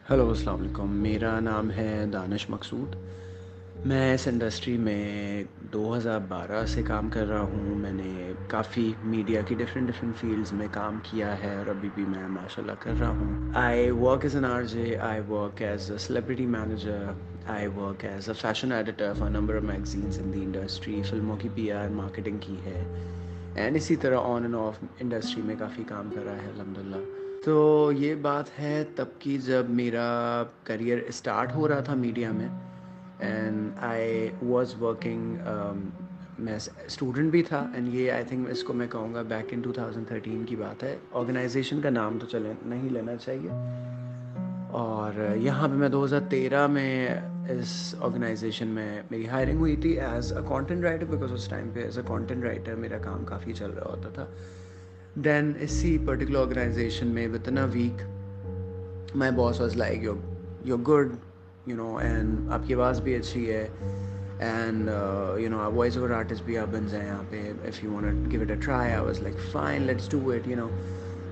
Hello अस्सलाम वालेकुम। मेरा नाम है दानिश मकसूद। मैं इस इंडस्ट्री में 2012 से काम कर रहा हूँ। मैंने काफ़ी मीडिया की डिफरेंट डिफरेंट फील्ड्स में काम किया है और अभी भी मैं माशाल्लाह कर रहा हूँ। I work as an RJ, I work as a celebrity manager, I work as a fashion editor for number of magazines in the industry. फिल्मों की पीआर मार्केटिंग की है एंड इसी तरह ऑन एंड ऑफ इंडस्ट्री में काफ़ी काम करा है अल्हम्दुलिल्लाह। तो ये बात है तब की जब मेरा करियर स्टार्ट हो रहा था मीडिया में एंड आई वाज वर्किंग। मैं स्टूडेंट भी था एंड ये आई थिंक इसको मैं कहूँगा बैक इन 2013 की बात है। ऑर्गेनाइजेशन का नाम तो चले नहीं लेना चाहिए। और यहाँ पे मैं 2013 में इस ऑर्गेनाइजेशन में मेरी हायरिंग हुई थी as a content writer, because उस टाइम पे एज अ कंटेंट राइटर मेरा काम काफ़ी चल रहा होता था। देन इसी पर्टिकुलर ऑर्गेनाइजेशन में within a week my boss was like you're good, you know, and आपकी आवाज़ भी अच्छी है and you know voice over artist भी आप बन जाए यहाँ पे if you want give it a try. I was like fine, let's do it, you know.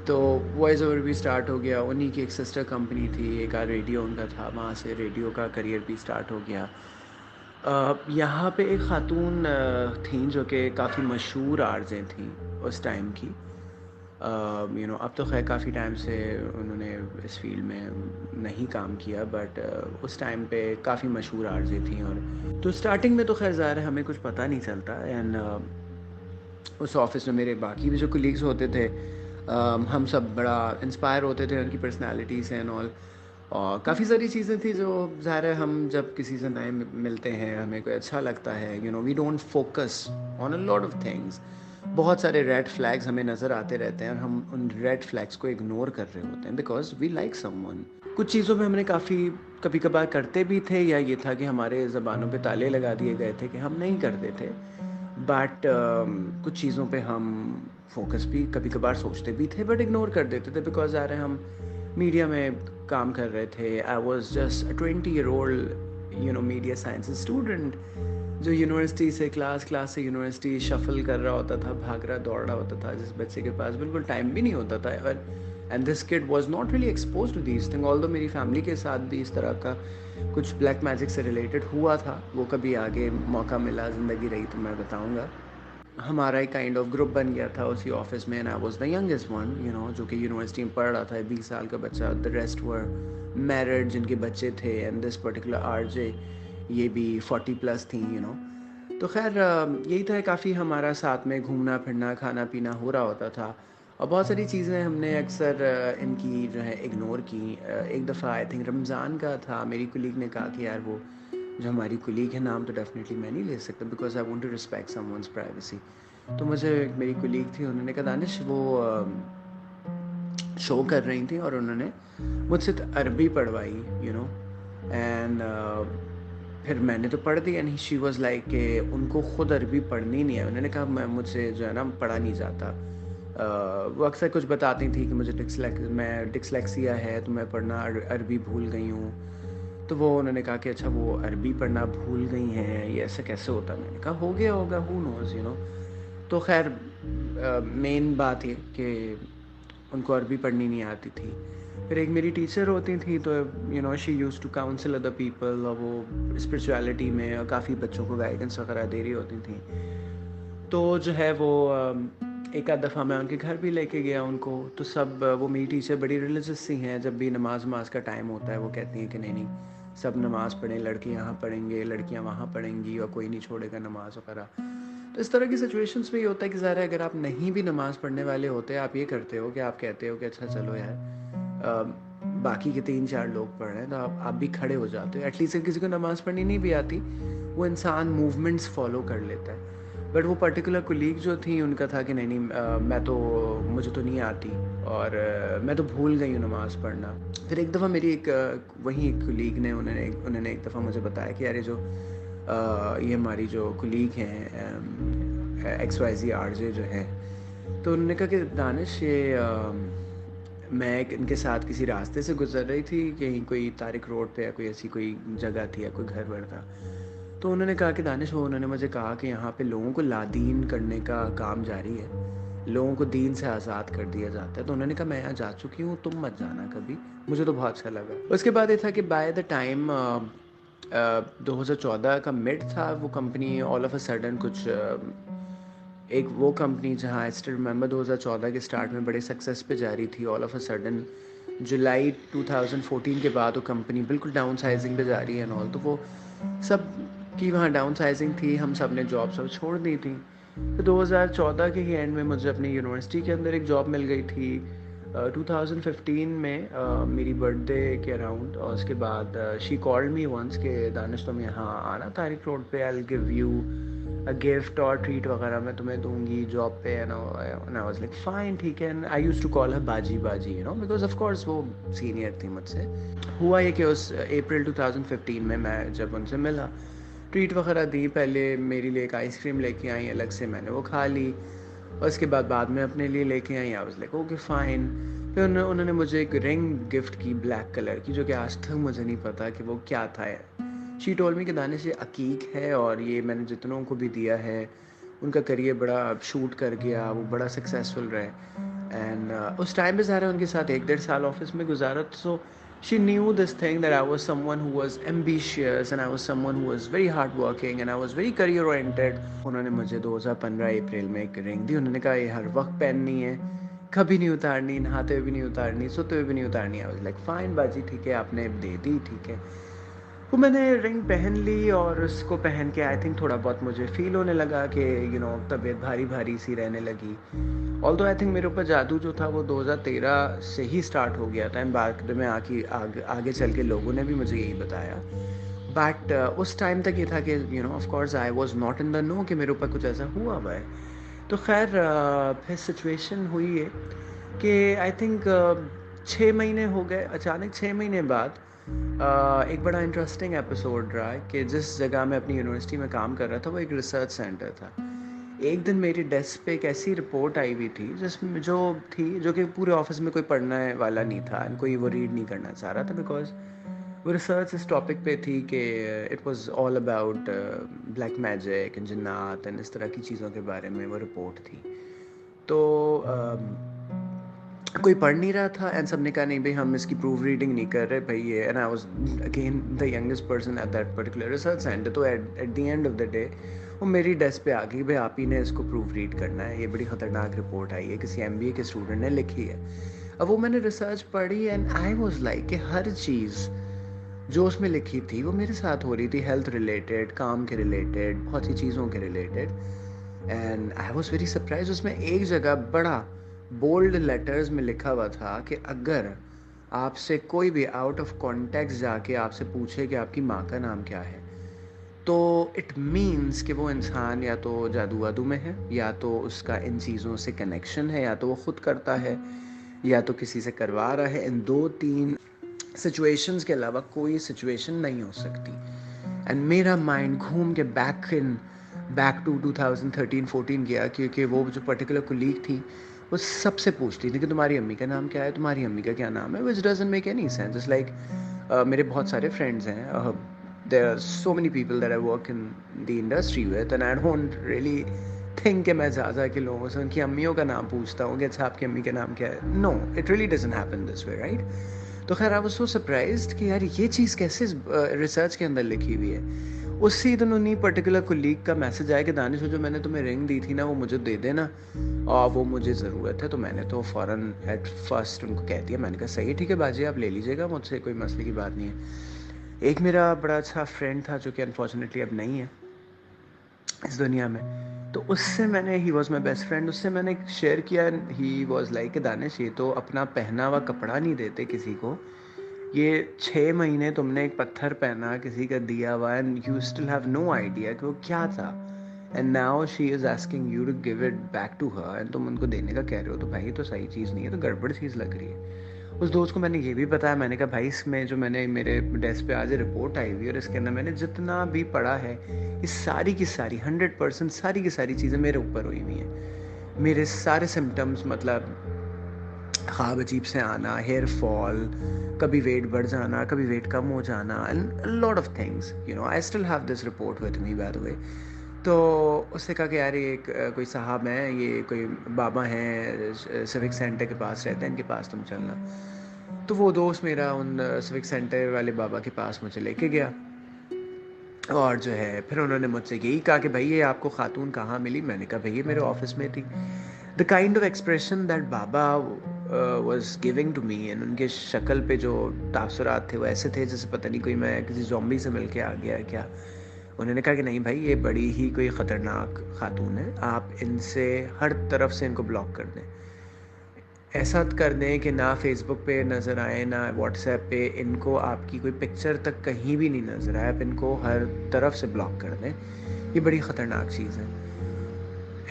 तो वॉइस ओवर भी स्टार्ट हो गया। उन्हीं की एक सिस्टर कंपनी थी, एक रेडियो उनका था, वहाँ से रेडियो का करियर भी स्टार्ट हो गया। यहाँ पे एक ख़ातून थीं जो कि काफ़ी मशहूर आरजें थीं उस टाइम की। यू नो अब तो खैर काफ़ी टाइम से उन्होंने इस फील्ड में नहीं काम किया, बट उस टाइम पे काफ़ी मशहूर आरजे थी। और तो स्टार्टिंग में तो खैर ज़ाहिर है हमें कुछ पता नहीं चलता एंड उस ऑफिस में मेरे बाकी भी जो कोलीग्स होते थे, हम सब बड़ा इंस्पायर होते थे उनकी पर्सनालिटी से एंड ऑल। और काफ़ी सारी चीज़ें थी जो ज़ाहिर है हम जब किसी से नए मिलते हैं हमें कोई अच्छा लगता है, you know, we don't focus on a lot of things. बहुत सारे रेड फ्लैग्स हमें नज़र आते रहते हैं और हम उन रेड फ्लैग्स को इग्नोर कर रहे होते हैं बिकॉज वी लाइक समवन। कुछ चीज़ों में हमने काफ़ी कभी कभार करते भी थे, या ये था कि हमारे ज़बानों पे ताले लगा दिए गए थे कि हम नहीं करते थे। बट कुछ चीज़ों पे हम फोकस भी कभी कभार सोचते भी थे बट इग्नोर कर देते थे बिकॉज आ रहे हम मीडिया में काम कर रहे थे। I was just a 20 year old, you know, media science student जो यूनिवर्सिटी से क्लास क्लास से यूनिवर्सिटी शफल कर रहा होता था, भाग रहा दौड़ रहा होता था, जिस बच्चे के पास बिल्कुल टाइम भी नहीं होता था। और and this kid was not really expose to these thing, although मेरी फैमिली के साथ भी इस तरह का कुछ ब्लैक मैजिक से रिलेटेड हुआ था। वो कभी आगे मौका मिला, ज़िंदगी रही तो मैं बताऊँगा। हमारा एक काइंड ऑफ ग्रुप बन गया था उसी ऑफिस में and I was the youngest one, you know, जो कि यूनिवर्सिटी में पढ़ रहा था, 20 साल का बच्चा। द रेस्ट वर मैरिड जिनके बच्चे थे एंड दिस पर्टिकुलर आरजे ये भी 40+ थी, यू नो। तो खैर यही था, काफ़ी हमारा साथ में घूमना फिरना खाना पीना हो रहा होता था। और बहुत सारी चीज़ें हमने अक्सर इनकी जो है इग्नोर की। एक दफ़ा आई थिंक रमज़ान का था, मेरी कुलीग ने कहा कि यार वो जो हमारी कुलीग है, नाम तो डेफिनेटली मैं नहीं ले सकता because I want to respect someone's privacy. तो मुझे एक मेरी कुलीग थी, उन्होंने कहा दानिश वो शो कर रही थी और उन्होंने मुझसे अरबी पढ़वाई, यू नो। एंड फिर मैंने तो पढ़ दी एंड शी वाज लाइक कि उनको खुद अरबी पढ़नी नहीं है। उन्होंने कहा मैं मुझसे जो है ना पढ़ा नहीं जाता। वो अक्सर कुछ बताती थी कि मुझे डिसलेक्सिया है तो मैं पढ़ना अरबी भूल गई हूँ। तो वो उन्होंने कहा कि अच्छा वो अरबी पढ़ना भूल गई हैं, ये ऐसा कैसे होता है? मैंने कहा हो गया होगा, हु नोज़, यू नो। तो खैर मेन बात ये कि उनको अरबी पढ़नी नहीं आती थी। फिर एक मेरी टीचर होती थी, तो you know she use to counsel other people, और वो स्पिरिचुअलिटी में काफ़ी बच्चों को गाइडेंस वगैरह दे रही होती थी। तो जो है वो एक आध दफ़ा मैं उनके घर भी लेके गया उनको। तो सब वो मेरी टीचर बड़ी रिलीजियस सी हैं, जब भी नमाज वमाज का टाइम होता है वो कहती हैं कि नहीं नहीं सब नमाज़ पढ़ें, लड़के यहाँ पढ़ेंगे लड़कियाँ वहाँ पढ़ेंगी और कोई नहीं छोड़ेगा नमाज वगैरह। तो इस तरह की सिचुएशंस में ये होता है कि ज़ाहिर है अगर आप नहीं भी नमाज़ पढ़ने वाले होते, आप ये करते हो कि आप कहते हो कि अच्छा चलो यार बाकी के 3-4 लोग पढ़ रहे हैं तो आप भी खड़े हो जाते हो। एटलीस्ट किसी को नमाज़ पढ़नी नहीं भी आती, वो इंसान मूवमेंट्स फॉलो कर लेता है। बट वो पर्टिकुलर कुलीग जो थी उनका था कि नहीं नहीं मैं तो मुझे तो नहीं आती और मैं तो भूल गई हूँ नमाज़ पढ़ना। फिर एक दफ़ा मेरी एक वहीं एक कुलीग ने उन्होंने एक दफ़ा मुझे बताया कि यार ये जो ये हमारी जो कुलीग हैं एक्स वाई जी आर जे जो है, तो उन्होंने कहा कि दानिश ये मैं इनके साथ किसी रास्ते से गुजर रही थी, कहीं कोई तारिक रोड पे या कोई ऐसी कोई जगह थी या कोई घर वर था। तो उन्होंने कहा कि दानिश वो उन्होंने मुझे कहा कि यहाँ पे लोगों को लादीन करने का काम जारी है لوگوں کو دین سے آزاد کر دیا جاتا ہے. تو انہوں نے کہا میں یہاں جا چکی ہوں, تم مت جانا کبھی. مجھے تو بہت اچھا لگا. اس کے بعد یہ تھا کہ بائی دا ٹائم 2014 کا مڈ تھا, وہ company all of a sudden کچھ ایک وہ کمپنی جہاں آئی اسٹل ریممبر 2014 کے اسٹارٹ میں بڑے سکسیس پہ جا رہی تھی, آل آف اے سڈن جولائی 2014 کے بعد وہ کمپنی بالکل ڈاؤن سائزنگ پہ جا رہی ہے اور تو وہ سب کی وہاں ڈاؤن سائزنگ تھی, ہم سب نے جاب سب چھوڑ دی تھیں. تو 2014 کے ہی اینڈ میں مجھے اپنی یونیورسٹی کے اندر ایک جاب مل گئی تھی 2015 میں میری برتھ ڈے کے اراؤنڈ. اور اس کے بعد شی کالڈ می ونس کہ دانش تم یہاں آنا طارق روڈ پہ, I will give you gift اور ٹریٹ وغیرہ میں تمہیں دوں گی جاب پہ. And I was like fine, ٹھیک ہے. And I used to call her baji baji you know, because of course وہ سینئر تھی مجھ سے. ہوا یہ کہ اس اپریل 2015 میں جب ان سے ملا, ٹریٹ وغیرہ دی. پہلے میرے لیے ایک آئس کریم لے کے آئیں الگ سے, میں نے وہ کھا لی. اور اس کے بعد میں اپنے لیے لے کے آئیں. I was like okay fine. پھر انہوں نے مجھے ایک رنگ گفٹ کی بلیک کلر کی, جو کہ آج تک مجھے نہیں پتا کہ وہ کیا تھا. شی ٹول می کہ دانش یہ عقیق ہے, اور یہ میں نے جتنوں کو بھی دیا ہے ان کا کریئر بڑا شوٹ کر گیا, وہ بڑا سکسیزفل رہے. اینڈ اس ٹائم پہ ظاہر ان کے ساتھ 1.5 سال آفس میں گزارا. سو she knew this thing that I was someone who was ambitious and I was someone who was very hard working and I was very career oriented. انہوں نے مجھے 2015 اپریل میں ایک رنگ دی. انہوں نے کہا یہ ہر وقت پہننی ہے, کبھی نہیں اتارنی, نہاتے ہوئے بھی نہیں اتارنی, سوتے ہوئے بھی نہیں اتارنی. I was like fine باجی ٹھیک ہے, آپ نے دے دی ٹھیک ہے. وہ میں نے رنگ پہن لی, اور اس کو پہن کے آئی تھنک تھوڑا بہت مجھے فیل ہونے لگا کہ یو نو طبیعت بھاری بھاری سی رہنے لگی. آلدو آئی تھنک میرے اوپر جادو جو تھا وہ 2013 سے ہی اسٹارٹ ہو گیا تھا. بعد میں آگے چل کے لوگوں نے بھی مجھے یہی بتایا. بٹ اس ٹائم تک یہ تھا کہ you know of course I was not in the know کہ میرے اوپر کچھ ایسا ہوا ہوا ہے. تو خیر پھر سچویشن ہوئی ہے کہ آئی تھنک 6 مہینے ہو گئے. اچانک 6 مہینے بعد ایک بڑا انٹرسٹنگ ایپیسوڈ رہا کہ جس جگہ میں اپنی یونیورسٹی میں کام کر رہا تھا وہ ایک ریسرچ سینٹر تھا. ایک دن میری ڈیسک پہ ایک ایسی رپورٹ آئی ہوئی تھی جس میں جو کہ پورے آفس میں کوئی پڑھنے والا نہیں تھا, کوئی وہ ریڈ نہیں کرنا چاہ رہا تھا, بیکاز وہ ریسرچ اس ٹاپک پہ تھی کہ it was all about black magic, جنات اینڈ اس طرح کی چیزوں کے بارے میں وہ رپورٹ تھی. تو کوئی پڑھ نہیں رہا تھا اینڈ سب نے کہا نہیں بھائی ہم اس کی پروف ریڈنگ نہیں کر رہے بھائی یہ. And I was again the youngest person at that particular research centre. تو at the end of the day وہ میری ڈیسک پہ آ گئی, بھائی آپ ہی نے اس کو پروف ریڈ کرنا ہے, یہ بڑی خطرناک رپورٹ آئی ہے, کسی MBA کے اسٹوڈنٹ نے لکھی ہے. اب وہ میں نے ریسرچ پڑھی اینڈ آئی واز لائک کہ ہر چیز جو اس میں لکھی تھی وہ میرے ساتھ ہو رہی تھی, ہیلتھ ریلیٹڈ, کام کے ریلیٹڈ, بہت سی چیزوں کے related. And I was very surprise. اس میں ایک جگہ بڑا بولڈ لیٹرز میں لکھا ہوا تھا کہ اگر آپ سے کوئی بھی آؤٹ آف کانٹیکٹ جا کے آپ سے پوچھے کہ آپ کی ماں کا نام کیا ہے, تو اٹ مینس کہ وہ انسان یا تو جادو وادو میں ہے, یا تو اس کا ان چیزوں سے کنیکشن ہے, یا تو وہ خود کرتا ہے, یا تو کسی سے کروا رہا ہے. ان 2-3 سچویشنز کے علاوہ کوئی سچویشن نہیں ہو سکتی. اینڈ میرا مائنڈ گھوم کے بیک ٹو 2013-14 گیا, کیونکہ وہ جو پرٹیکولر کولیگ تھی وہ سب سے پوچھتی تھی کہ تمہاری امی کا نام کیا ہے, تمہاری امی کا کیا نام ہے, which doesn't make any sense. It's like میرے بہت سارے فرینڈز ہیں, there are so many people that I work in the industry with and I don't really think کہ میں زیادہ کے لوگوں سے ان کی امیوں کا نام پوچھتا ہوں کہ اچھا آپ کی امی کا نام کیا ہے. No, it really doesn't happen this way, right? تو خیر I was so surprised کہ یار یہ چیز کیسے ریسرچ کے اندر لکھی ہوئی ہے. اسی دن انہیں پرٹیکولر کولیگ کا میسج آیا کہ دانش جو میں نے تمہیں رنگ دی تھی نا وہ مجھے دے دینا, اور وہ مجھے ضرورت ہے. تو میں نے تو فوراً ایٹ فرسٹ ان کو کہہ دیا, میں نے کہا صحیح ہے ٹھیک ہے باجی آپ لے لیجیے گا, مجھ سے کوئی مسئلے کی بات نہیں ہے. ایک میرا بڑا اچھا فرینڈ تھا جو کہ انفارچونیٹلی اب نہیں ہے اس دنیا میں, تو اس سے میں نے he was my best friend, اس سے میں نے شیئر کیا. ہی واز لائک کہ دانش یہ تو اپنا پہنا ہوا کپڑا نہیں دیتے کسی کو, یہ 6 مہینے تم نے ایک پتھر پہنا کسی کا دیا ہوا and you still have no idea کہ وہ کیا تھا, and now she is asking you to give it back to her and تم ان کو دینے کا کہہ رہے ہو. تو بھائی تو صحیح چیز نہیں ہے, تو گڑبڑ چیز لگ رہی ہے. اس دوست کو میں نے یہ بھی بتایا, میں نے کہا بھائی اس میں جو میں نے میرے ڈیسک پہ آج رپورٹ آئی ہوئی اور اس کے اندر میں نے جتنا بھی پڑھا ہے یہ ساری کی ساری 100% ساری کی ساری چیزیں میرے اوپر ہوئی ہوئی ہیں. میرے سارے سمٹمز, مطلب خواب عجیب سے آنا, ہیئر فال, کبھی ویٹ بڑھ جانا, کبھی ویٹ کم ہو جانا, and a lot of things, you know, I still have this report with me by the way. तो उसने कहा कि यार ये कोई साहब हैं, ये कोई बाबा हैं, सिविक सेंटर के पास रहते हैं, इनके पास तुम चलना। तो वो दोस्त मेरा उन सिविक सेंटर वाले बाबा के पास मुझे लेके गया, और जो है फिर उन्होंने मुझसे यही कहा कि भाई ये आपको खातून कहाँ मिली? मैंने कहा भैया मेरे ऑफिस में थी। The kind of expression that baba was giving to me, and उनके शक्ल पे जो तासुरात थे वो ऐसे थे जैसे पता नहीं कोई मैं किसी ज़ॉम्बी से मिल के आ गया है क्या। उन्होंने कहा कि नहीं भाई, ये बड़ी ही कोई ख़तरनाक खातून है, आप इनसे हर तरफ से इनको ब्लॉक कर दें, ऐसा कर दें कि ना फेसबुक पे नज़र आए, ना व्हाट्सएप पे, इनको आपकी कोई पिक्चर तक कहीं भी नहीं नज़र आए, आप इनको हर तरफ से ब्लॉक कर दें, ये बड़ी ख़तरनाक चीज़ है।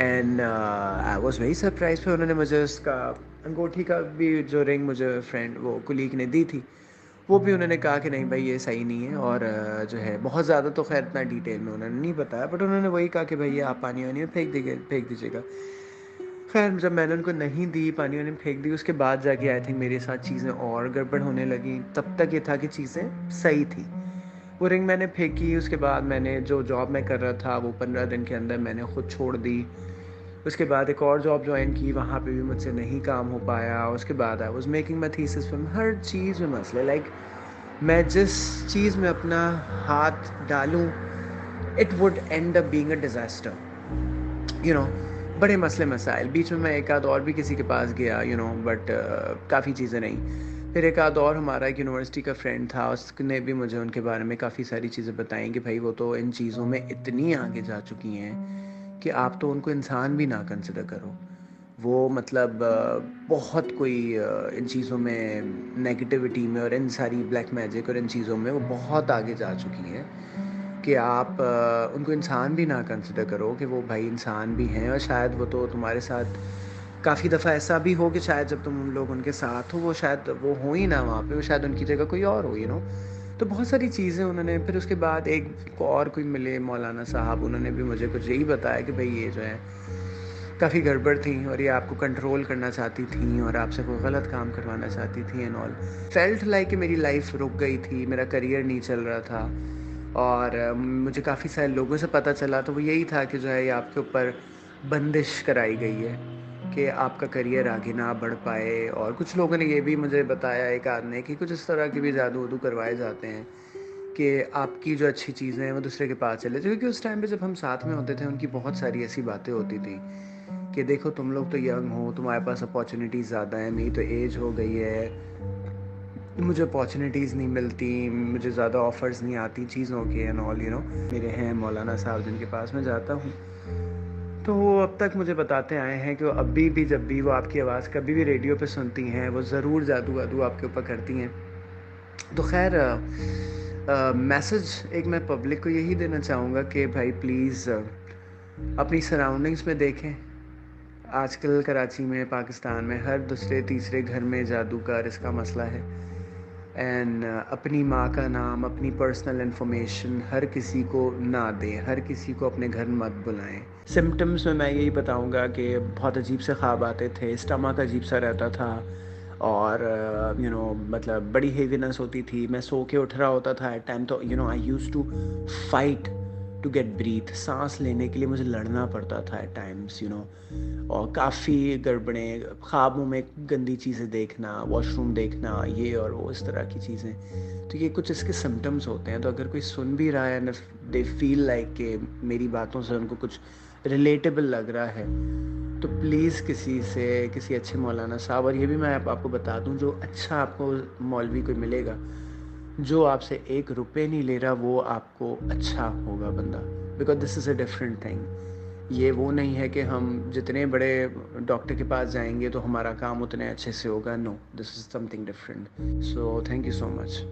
And I was very surprise. फिर उन्होंने मुझे उसका अंगूठी का भी जो रिंग मुझे फ्रेंड वो कुलीग ने दी थी, वो भी उन्होंने कहा कि नहीं भाई ये सही नहीं है, और जो है बहुत ज़्यादा तो खैर इतना डिटेल में उन्होंने नहीं बताया, बट उन्होंने वही कहा कि भैया आप पानी वानी में फेंक दीजिएगा। खैर जब मैंने उनको नहीं दी, पानी वानी में फेंक दी, उसके बाद जाके आई थिंक मेरे साथ चीज़ें और गड़बड़ होने लगी। तब तक ये था कि चीज़ें सही थी। वो रिंग मैंने फेंकी, उसके बाद मैंने जो जॉब मैं कर रहा था वो 15 दिन के अंदर मैंने ख़ुद छोड़ दी। उसके बाद एक और जॉब ज्वाइन की, वहाँ पे भी मुझसे नहीं काम हो पाया। उसके बाद I was making my thesis film. हर चीज़ में मसले, लाइक मैं जिस चीज़ में अपना हाथ डालूँ it would and up being a disaster, you know. बड़े मसले मसाइल, बीच में मैं एक आध और भी किसी के पास गया, यू नो, बट काफ़ी चीज़ें नहीं। फिर एक आध और हमारा एक यूनिवर्सिटी का फ्रेंड था, उसने भी मुझे उनके बारे में काफ़ी सारी चीज़ें बताई कि भाई वो तो इन चीज़ों में इतनी आगे जा चुकी हैं कि आप तो उनको इंसान भी ना कंसिडर करो। वो मतलब बहुत कोई इन चीज़ों में, नेगेटिविटी में और इन सारी ब्लैक मैजिक और इन चीज़ों में वो बहुत आगे जा चुकी हैं कि आप उनको इंसान भी ना कंसिडर करो कि वो भाई इंसान भी हैं। और शायद वो तो तुम्हारे साथ काफ़ी दफ़ा ऐसा भी हो कि शायद जब तुम उन लोग उनके साथ हो वो शायद वो हो ही ना वहाँ पे, वो शायद उनकी जगह कोई और हो, यू नो। तो बहुत सारी चीज़ें उन्होंने, फिर उसके बाद एक और कोई मिले मौलाना साहब, उन्होंने भी मुझे कुछ यही बताया कि भाई ये जो है काफ़ी गड़बड़ थी और ये आपको कंट्रोल करना चाहती थी और आपसे कोई गलत काम करवाना चाहती थी एंड ऑल। फेल्ट लाइक कि मेरी लाइफ रुक गई थी, मेरा करियर नहीं चल रहा था, और मुझे काफ़ी सारे लोगों से पता चला तो वो यही था कि जो है ये आपके ऊपर बंदिश कराई गई है कि आपका करियर आगे ना बढ़ पाए। और कुछ लोगों ने ये भी मुझे बताया, एक आदमी, कि कुछ इस तरह के भी जादू वदू करवाए जाते हैं कि आपकी जो अच्छी चीज़ें हैं वो दूसरे के पास चले जाए। क्योंकि उस टाइम पे जब हम साथ में होते थे उनकी बहुत सारी ऐसी बातें होती थी कि देखो तुम लोग तो यंग हो, तुम्हारे पास अपॉर्चुनिटीज़ ज़्यादा है, मेरी तो एज हो गई है, मुझे अपॉर्चुनिटीज़ नहीं मिलती, मुझे ज़्यादा ऑफ़र्स नहीं आती चीज़ों के एंड ऑल, यू नो। मेरे हैं मौलाना साहब जिनके पास मैं जाता हूँ, तो वो अब तक मुझे बताते आए हैं कि वो अभी भी जब भी वो आपकी आवाज़ कभी भी रेडियो पे सुनती हैं वो ज़रूर जादू वादू आपके ऊपर करती हैं। तो खैर मैसेज एक मैं पब्लिक को यही देना चाहूँगा कि भाई प्लीज़ अपनी सराउंडिंग्स में देखें। आजकल कराची में, पाकिस्तान में हर दूसरे तीसरे घर में जादूगर इसका मसला है। एंड अपनी माँ का नाम, अपनी पर्सनल इन्फॉर्मेशन हर किसी को ना दें, हर किसी को अपने घर मत बुलाएं। सिम्टम्स में मैं यही बताऊंगा कि बहुत अजीब से ख्वाब आते थे, स्टमक अजीब सा रहता था, और यू नो मतलब बड़ी हेवीनेस होती थी, मैं सो के उठ रहा होता था एट टाइम, तो you know I used to fight to get breath, सांस लेने के लिए मुझे लड़ना पड़ता था एट टाइम्स, यू नो। और काफ़ी गड़बड़ें, ख्वाबों में गंदी चीज़ें देखना, वॉशरूम देखना, ये और वो इस तरह की चीज़ें, तो ये कुछ इसके सिम्टम्स होते हैं। तो अगर कोई सुन भी रहा है एंड दे फील लाइक कि मेरी बातों से उनको कुछ रिलेटेबल लग रहा है, तो प्लीज़ किसी अच्छे मौलाना साहब, और ये भी मैं आपको बता दूं, जो अच्छा आपको मौलवी कोई मिलेगा जो आपसे 1 रुपये नहीं ले रहा, वो आपको अच्छा होगा बंदा, because this is a different thing. ये वो नहीं है कि हम जितने बड़े डॉक्टर के पास जाएंगे तो हमारा काम उतने अच्छे से होगा। No, this is something different. So thank you so much.